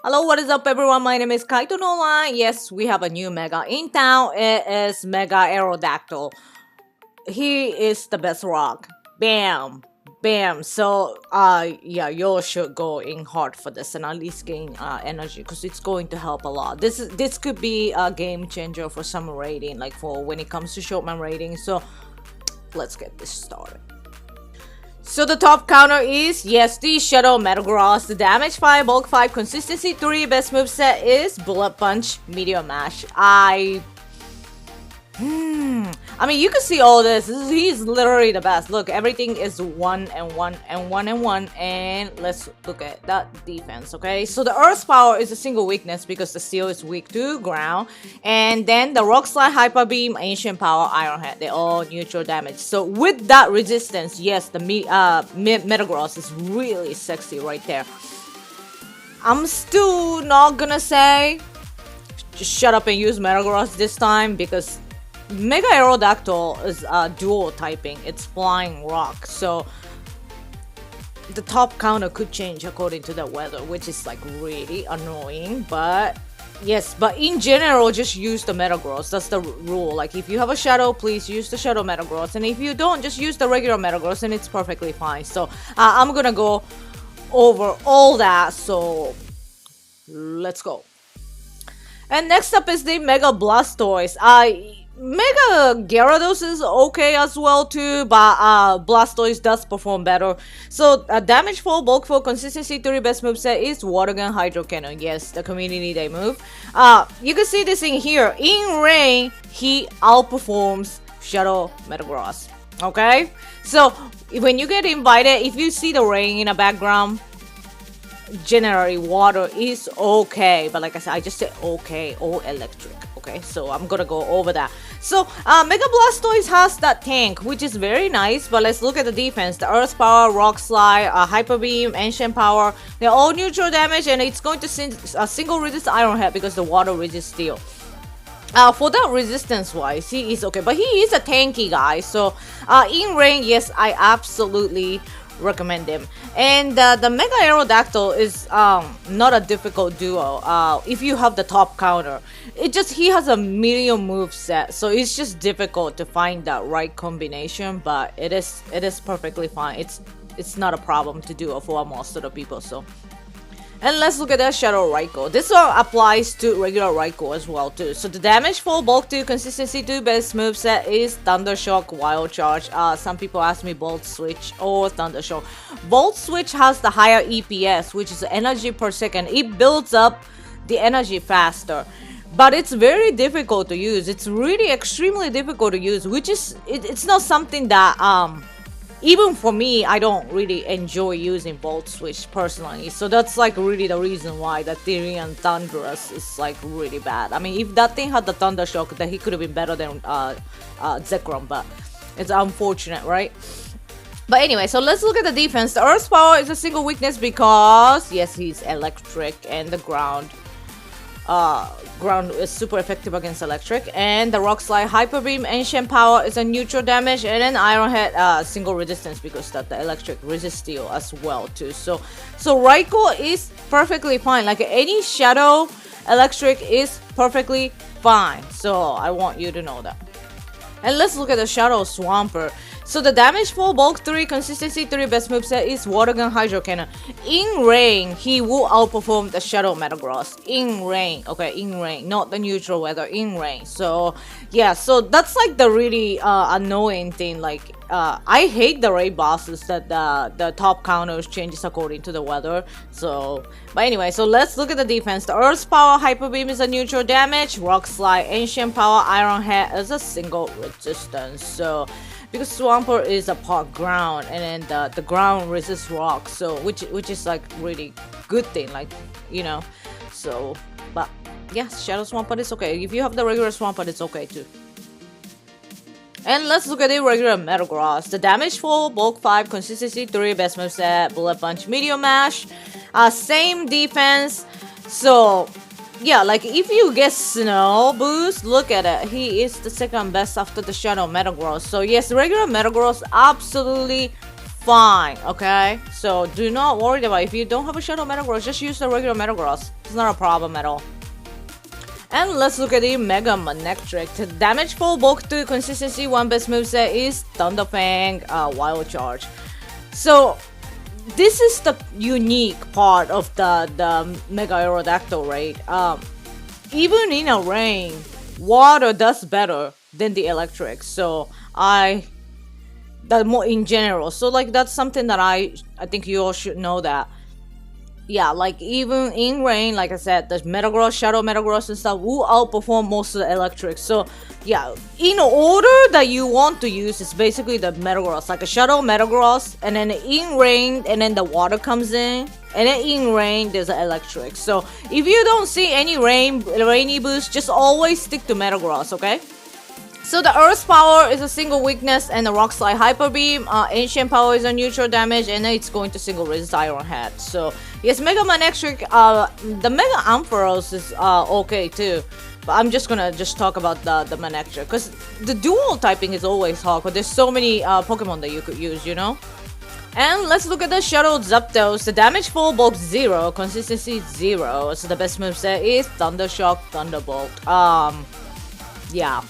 Hello, what is up everyone? My name is KaitoNolan. Yes, we have a new Mega in town. It is Mega Aerodactyl. He is the best rock. Bam! Bam! So, yeah, you should go in hard for this and at least gain energy because it's going to help a lot. This could be a game changer for some rating, like for when it comes to showman rating. So, let's get this started. So the top counter is, yes, the Shadow Metagross, the damage 5, bulk 5, consistency 3, best moveset is Bullet Punch, Meteor Mash. I mean, you can see all this. He's literally the best. Look, everything is 1 and 1 and 1 and 1. And let's look at that defense, okay? So the Earth Power is a single weakness because the Steel is weak to ground. And then the Rock Slide, Hyper Beam, Ancient Power, Iron Head, they're all neutral damage. So with that resistance, yes, the Metagross is really sexy right there. I'm still not gonna say just shut up and use Metagross this time because Mega Aerodactyl is dual typing. It's flying rock, so the top counter could change according to the weather, which is like really annoying. But yes, but in general, just use the Metagross. That's the rule. Like if you have a Shadow, please use the Shadow Metagross, and if you don't, just use the regular Metagross, and it's perfectly fine. So I'm gonna go over all that. So let's go. And next up is the Mega Blastoise. Mega Gyarados is okay as well too, but Blastoise does perform better. So damage 4, bulk 4, consistency 3, best moveset is Water Gun, Hydro Cannon. Yes, the community day move. You can see this in here. In rain, he outperforms Shadow Metagross. Okay? So when you get invited, if you see the rain in the background, generally water is okay, but like I said, I just said okay, or electric. Okay, so I'm gonna go over that. So Mega Blastoise has that tank, which is very nice, but let's look at the defense. The Earth Power, Rock Slide, Hyper Beam, Ancient Power, they're all neutral damage, and it's going to single resist Iron Head because the water resists Steel. For that resistance wise, he is okay, but he is a tanky guy. So in rain, yes, I absolutely recommend him. And the Mega Aerodactyl is not a difficult duo if you have the top counter. He has a medium move set, so it's just difficult to find that right combination, but it is perfectly fine. It's not a problem to do for most of the people. So, and let's look at that Shadow Raikou. This one applies to regular Raikou as well too. So the damage 4, bulk 2, consistency 2, best moveset is Thunder Shock, Wild Charge. Some people ask me Volt Switch or Thunder Shock. Volt Switch has the higher EPS, which is energy per second. It builds up the energy faster, but it's very difficult to use. It's really extremely difficult to use, which is it's not something that even for me, I don't really enjoy using Volt Switch personally. So that's like really the reason why the Tyrian Thunderous is like really bad. I mean, if that thing had the Thunder Shock, then he could have been better than Zekrom, but it's unfortunate, right? But anyway, so let's look at the defense. The Earth Power is a single weakness because, yes, he's electric, and the ground is super effective against electric. And the Rock Slide, Hyper Beam, Ancient Power is a neutral damage, and then Iron Head single resistance because that the electric resists Steel as well too. So Raikou is perfectly fine. Like any Shadow electric is perfectly fine. So I want you to know that. And let's look at the Shadow Swampert. So the damage 4, bulk 3, consistency 3, best moveset is Water Gun, Hydro Cannon. In rain, he will outperform the Shadow Metagross. In rain, okay, in rain, not the neutral weather, in rain. So yeah, so that's like the really annoying thing. Like I hate the raid bosses that the top counters changes according to the weather. So, but anyway, so let's look at the defense. The Earth Power, Hyper Beam is a neutral damage. Rock Slide, Ancient Power, Iron Head is a single resistance. So because Swampert is a part ground, and then the ground resists rock, so which is like really good thing, like, you know. So, but yeah, Shadow Swampert is okay. If you have the regular Swampert, it's okay too. And let's look at the regular Metagross. The damage 4, bulk 5, consistency 3, best moveset, Bullet Punch, Meteor Mash. Same defense. So yeah, like if you get Snow Boost, look at it. He is the second best after the Shadow Metagross. So yes, regular Metagross absolutely fine, okay? So do not worry about it. If you don't have a Shadow Metagross, just use the regular Metagross. It's not a problem at all. And let's look at the Mega Manectric. The damage full bulk 2, consistency 1, best moveset is Thunder Fang, Wild Charge. So this is the unique part of the Mega Aerodactyl, right? Even in a rain, water does better than the electric. So that more in general. So like that's something that I think you all should know that. Yeah, like even in rain, like I said, the Metagross, Shadow Metagross and stuff will outperform most of the electric. So yeah, in order that you want to use is basically the Metagross, like a Shadow Metagross, and then in rain, and then the water comes in, and then in rain there's an electric. So if you don't see any rainy boost, just always stick to Metagross, okay? So the Earth Power is a single weakness and the Rock Slide Hyper Beam. Ancient Power is a neutral damage and then it's going to single resist Iron Head. So yes, Mega Manectric, the Mega Ampharos is okay too. But I'm just gonna talk about the Manectric because the dual typing is always hard because there's so many Pokemon that you could use, you know? And let's look at the Shadow Zapdos. The damage full bulk 0, consistency 0. So the best moveset is Thunder Shock, Thunderbolt. Yeah.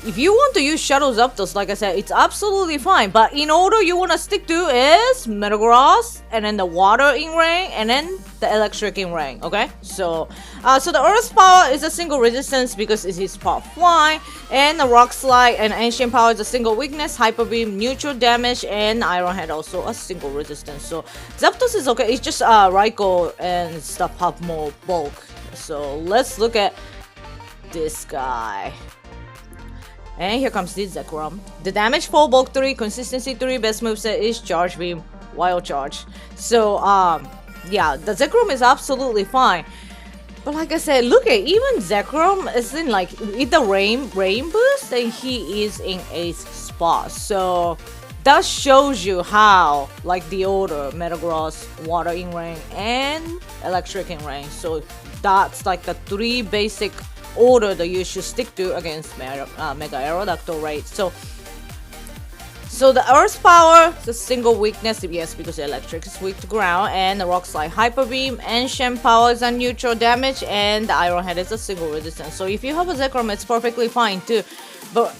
If you want to use Shadow Zapdos, like I said, it's absolutely fine. But in order you want to stick to is Metagross, and then the Water in Rain, and then the Electric in Rain, okay? So the Earth Power is a single resistance because it is part Fly, and the Rock Slide and Ancient Power is a single weakness, Hyper Beam, neutral damage, and Iron Head also a single resistance. So Zapdos is okay, it's just Raikou and stuff have more bulk. So let's look at this guy. And here comes the Zekrom. The damage full bulk 3, consistency 3, best moveset is Charge Beam, Wild Charge. So yeah, the Zekrom is absolutely fine. But like I said, look at even Zekrom is in like with the rain boost and he is in 8th spot. So that shows you how like the order Metagross, Water in Rain, and Electric in Rain. So that's like the 3 basic order that you should stick to against Mega Aerodactyl, right? So the Earth Power is a single weakness, yes, because the Electric is weak to ground, and the Rock Slide Hyper Beam, Ancient Power is a neutral damage, and the Iron Head is a single resistance. So if you have a Zekrom, it's perfectly fine too, but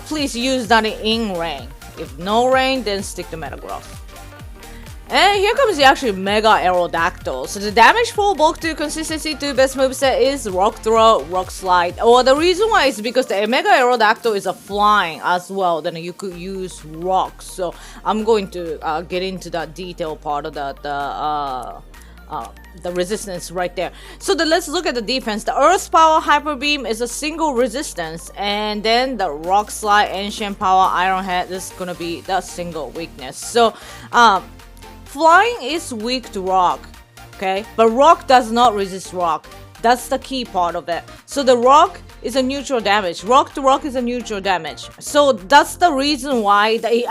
please use that in rain. If no rain, then stick to Metagross. And here comes the actual Mega Aerodactyl. So the damage full bulk 2, consistency 2, best moveset is Rock Throw, Rock Slide. Or the reason why is because the Mega Aerodactyl is a flying as well. Then you could use rocks. So I'm going to get into that detail part of the resistance right there. So let's look at the defense. The Earth Power Hyper Beam is a single resistance, and then the Rock Slide, Ancient Power, Iron Head is gonna be the single weakness. So Flying is weak to rock, okay? But rock does not resist rock. That's the key part of it. So the rock is a neutral damage. Rock to rock is a neutral damage. So that's the reason why the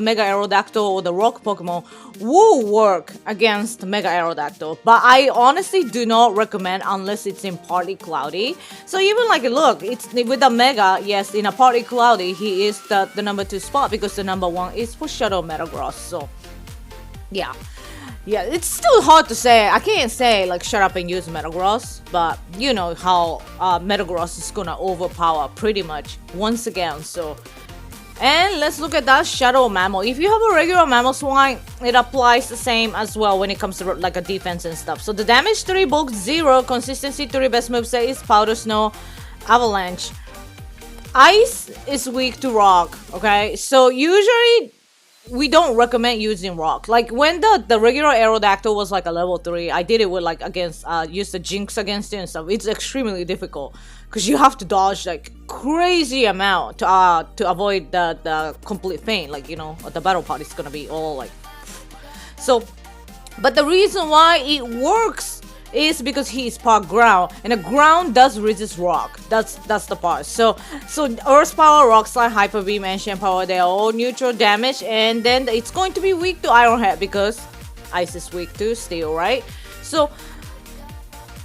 Mega Aerodactyl or the rock Pokemon will work against Mega Aerodactyl. But I honestly do not recommend unless it's in Partly Cloudy. So even like, look, it's with the Mega, yes, in a Partly Cloudy, he is the number 2 spot because the number 1 is for Shadow Metagross. So yeah, it's still hard to say. I can't say like shut up and use Metagross, but you know how Metagross is gonna overpower pretty much once again. So, and let's look at that Shadow Mammal. If you have a regular Mamoswine, it applies the same as well when it comes to like a defense and stuff. So the damage 3, bulk 0, consistency 3, best moveset is Powder Snow, Avalanche. Ice is weak to rock, okay? So usually we don't recommend using rock. Like when the regular Aerodactyl was like a level 3, I did it with like against use the Jinx against it and stuff. It's extremely difficult because you have to dodge like crazy amount to avoid the complete feint. Like, you know, the battle part is gonna be all like so. But the reason why it works is because he is part ground, and the ground does resist rock. That's the part. So Earth Power, Rock Slide, Hyper Beam, Ancient Power, they are all neutral damage, and then it's going to be weak to Iron Head because Ice is weak to Steel, right? So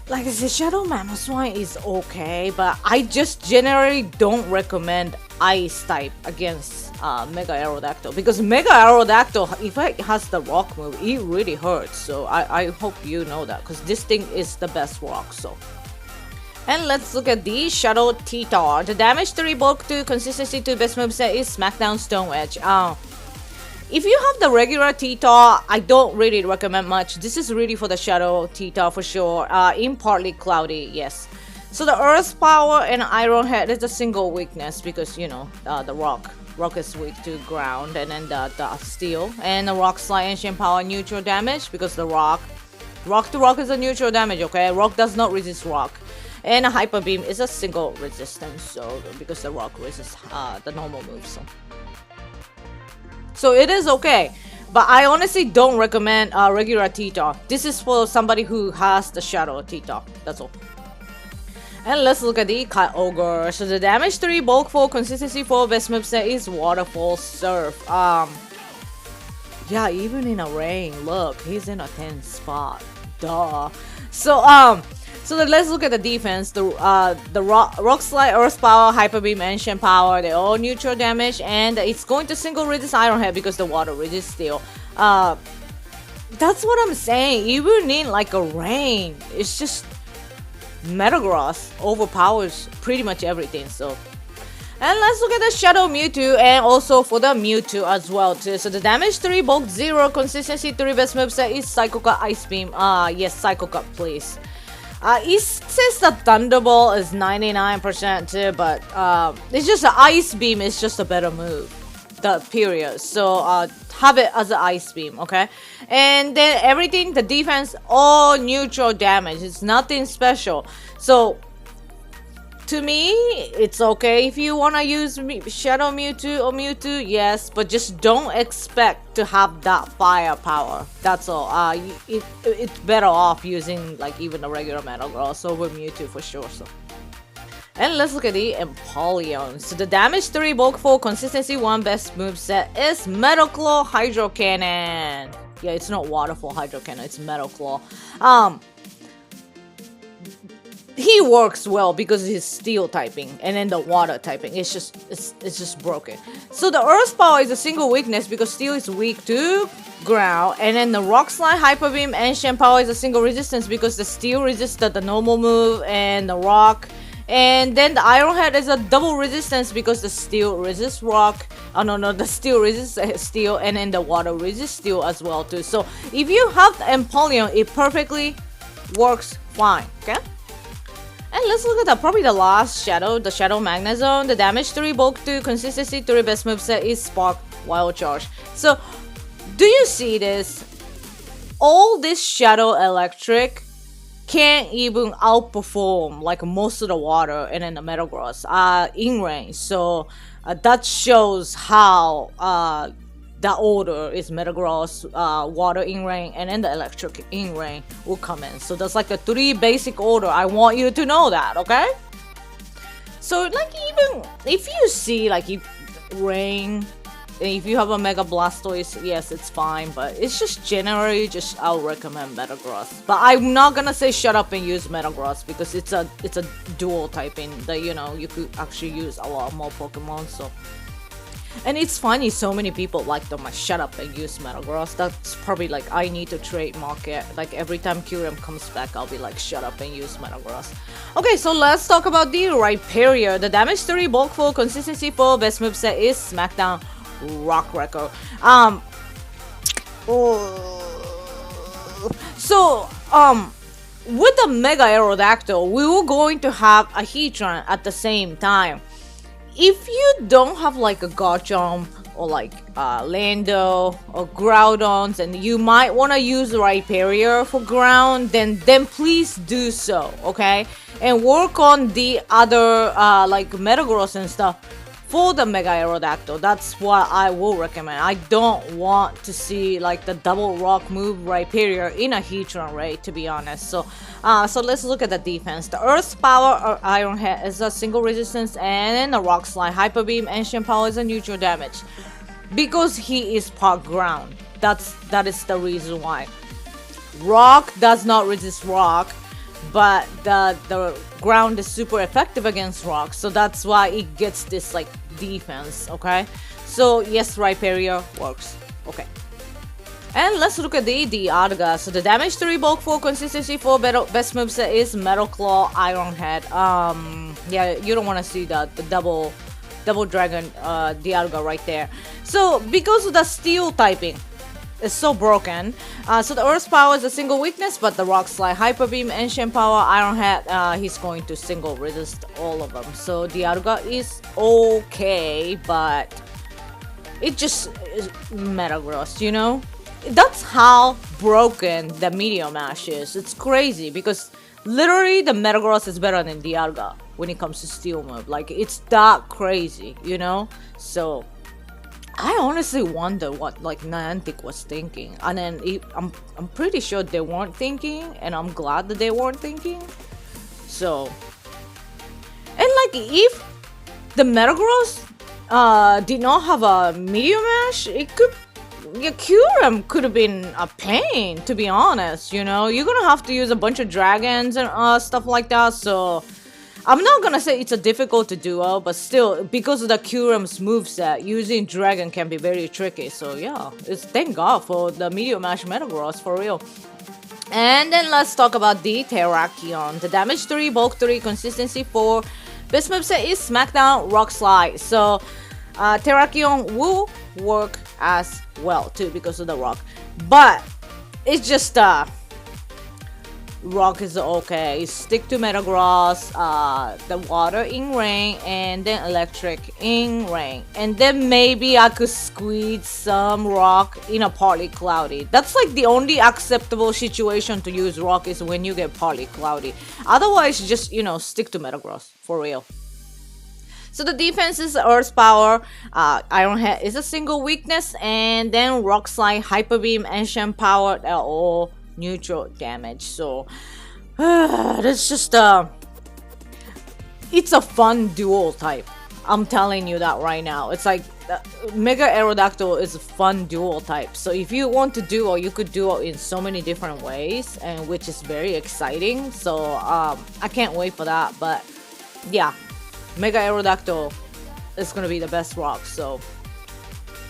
like I said, Shadow Mamoswine is okay, but I just generally don't recommend Ice type against Mega Aerodactyl, because Mega Aerodactyl, if it has the rock move, it really hurts. So I hope you know that, because this thing is the best rock. So, and let's look at the Shadow Titar. The damage 3, bulk 2, consistency 2, best moveset is Smackdown, Stone Edge. If you have the regular Titar, I don't really recommend much. This is really for the Shadow Titar for sure. In partly cloudy, yes. So the Earth Power and Iron Head is a single weakness, because you know the rock is weak to ground, and then the steel and the Rock Slide Ancient Power neutral damage, because the rock to rock is a neutral damage. Okay, rock does not resist rock. And a Hyper Beam is a single resistance, so because the rock resists the normal moves. So it is okay, but I honestly don't recommend regular Titar. This is for somebody who has the Shadow Titar. That's all. And let's look at the Kyogre. So the damage 3, bulk 4, consistency 4, best moveset is Waterfall Surf. Yeah, even in a rain, look, he's in a 10th spot. Duh. So let's look at the defense. The Rock Slide, Earth Power, Hyper Beam, Ancient Power, they're all neutral damage, and it's going to single resist Iron Head because the water resists steel. That's what I'm saying. Even in like a rain, it's just Metagross overpowers pretty much everything. So, and let's look at the Shadow Mewtwo, and also for the Mewtwo as well too. So the damage 3, bulk 0, consistency 3, best moveset is Psycho Cut, Ice Beam. Yes, Psycho Cut, please. It says the Thunderbolt is 99% too, but it's just an Ice Beam is just a better move. Period. So have it as an Ice Beam, okay? And then everything, the defense, all neutral damage. It's nothing special. So to me, it's okay if you want to use Shadow Mewtwo or Mewtwo, yes, but just don't expect to have that firepower. That's all. It's better off using like even a regular Metagross over Mewtwo for sure. So, and let's look at the Empoleon. So the damage 3, bulk 4, consistency 1, best moveset is Metal Claw, Hydro Cannon. Yeah, it's not Waterfall Hydro Cannon, it's Metal Claw. He works well because he's steel typing, and then the water typing, it's just broken. So the Earth Power is a single weakness because steel is weak to ground, and then the Rock Slide, Hyper Beam, Ancient Power is a single resistance because the steel resisted the normal move and the rock. And then the Iron Head is a double resistance because the steel resists rock. Oh no, the steel resists steel, and then the water resists steel as well too. So if you have the Empoleon, it perfectly works fine. Okay. And let's look at probably the last Shadow, the Shadow Magnezone. The damage 3, bulk 2, consistency 3, best moveset is Spark, Wild Charge. So do you see this? All this Shadow Electric can't even outperform like most of the water and then the Metagross in range. So that shows how the order is Metagross, water in range, and then the electric in range will come in. So that's like the 3 basic order. I want you to know that, okay? So like even if you see like rain, if you have a Mega Blastoise, yes, it's fine, but it's just generally just I'll recommend Metagross. But I'm not gonna say shut up and use Metagross because it's a dual typing that you know you could actually use a lot more Pokemon. So, and it's funny, so many people like them. Shut up and use Metagross. That's probably like I need to trademark it. Like every time Kyurem comes back, I'll be like shut up and use Metagross. Okay, so let's talk about the Rhyperior. The damage 3, bulk 4, consistency 4, best moveset is Smackdown, Rock Raikou. So with the Mega Aerodactyl, we were going to have a Heatran at the same time. If you don't have like a Garchomp or like Lando or Groudons, and you might want to use Rhyperior for ground, then please do so, okay? And work on the other like Metagross and stuff for the Mega Aerodactyl. That's what I will recommend. I don't want to see like the double rock move Rhyperior in a Heatran raid, to be honest. So so let's look at the defense. The Earth Power or Iron Head is a single resistance, and then the Rock Slide, Hyper Beam, Ancient Power is a neutral damage because he is part ground. That is the reason why. Rock does not resist rock, but the ground is super effective against rock, so that's why it gets this like defense, okay? So yes, Rhyperior works. Okay. And let's look at the Dialga. So the damage 3, bulk 4, consistency 4, best moveset is Metal Claw, Iron Head. Yeah, you don't want to see the double dragon Dialga right there. So because of the steel typing is so broken, so the Earth Power is a single weakness, but the Rock Slide, Hyper Beam, Ancient Power, Iron Head, he's going to single resist all of them. So Dialga is okay, but it just is Metagross, you know? That's how broken the Meteor Mash is. It's crazy because literally the Metagross is better than Dialga when it comes to steel move. Like, it's that crazy, you know? So I honestly wonder what like Niantic was thinking, and then I'm pretty sure they weren't thinking, and I'm glad that they weren't thinking. So, and like if the Metagross did not have a Meteor Mash, it could. Yeah, Kyurem could have been a pain, to be honest, you know? You're gonna have to use a bunch of dragons and stuff like that, so I'm not gonna say it's a difficult to duo, but still, because of the Kyurem's moveset, using dragon can be very tricky, so yeah, thank God for the Meteor Mash Metagross, for real. And then let's talk about the Terrakion. The damage 3, bulk 3, consistency 4, best moveset is Smackdown, Rock Slide, so Terrakion will work as well too because of the rock, but it's just rock is okay. Stick to Metagross, the water in rain, and then electric in rain, and then maybe I could squeeze some rock in a partly cloudy. That's like the only acceptable situation to use rock is when you get partly cloudy. Otherwise, just, you know, stick to Metagross for real. So the defense is Earth Power, Iron Head is a single weakness, and then Rock Slide, Hyper Beam, Ancient Power are all neutral damage. So that's just it's a fun dual type. I'm telling you that right now. It's like Mega Aerodactyl is a fun dual type. So if you want to duo, you could duo in so many different ways, and which is very exciting. So I can't wait for that. But yeah. Mega Aerodactyl is gonna be the best rock, so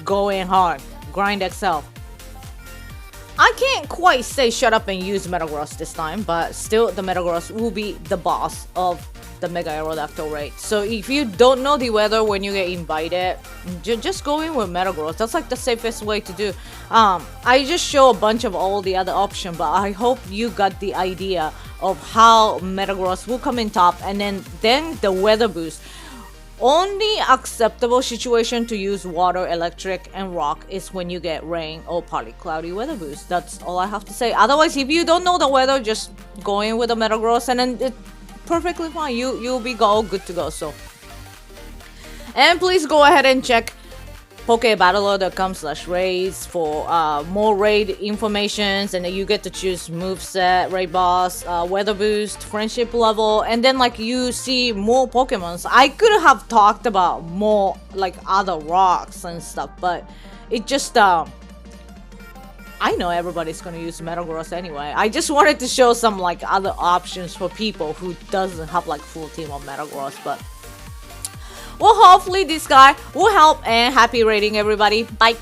go in hard, grind XL. I can't quite say shut up and use Metagross this time, but still the Metagross will be the boss of the Mega Aerodactyl raid. So if you don't know the weather when you get invited, just go in with Metagross. That's like the safest way to do. I just show a bunch of all the other options, but I hope you got the idea of how Metagross will come in top, and then the weather boost. Only acceptable situation to use water, electric, and rock is when you get rain or partly cloudy weather boost. That's all I have to say. Otherwise, if you don't know the weather, just go in with a Metagross, and then it's perfectly fine. You'll be all good to go. So, and please go ahead and check Pokebattler.com/raids for more raid informations, and then you get to choose moveset, raid boss, weather boost, friendship level, and then like you see more Pokemons. I could have talked about more like other rocks and stuff, but it just I know everybody's gonna use Metagross anyway. I just wanted to show some like other options for people who doesn't have like full team of Metagross, but well, hopefully this guy will help, and happy raiding everybody. Bye!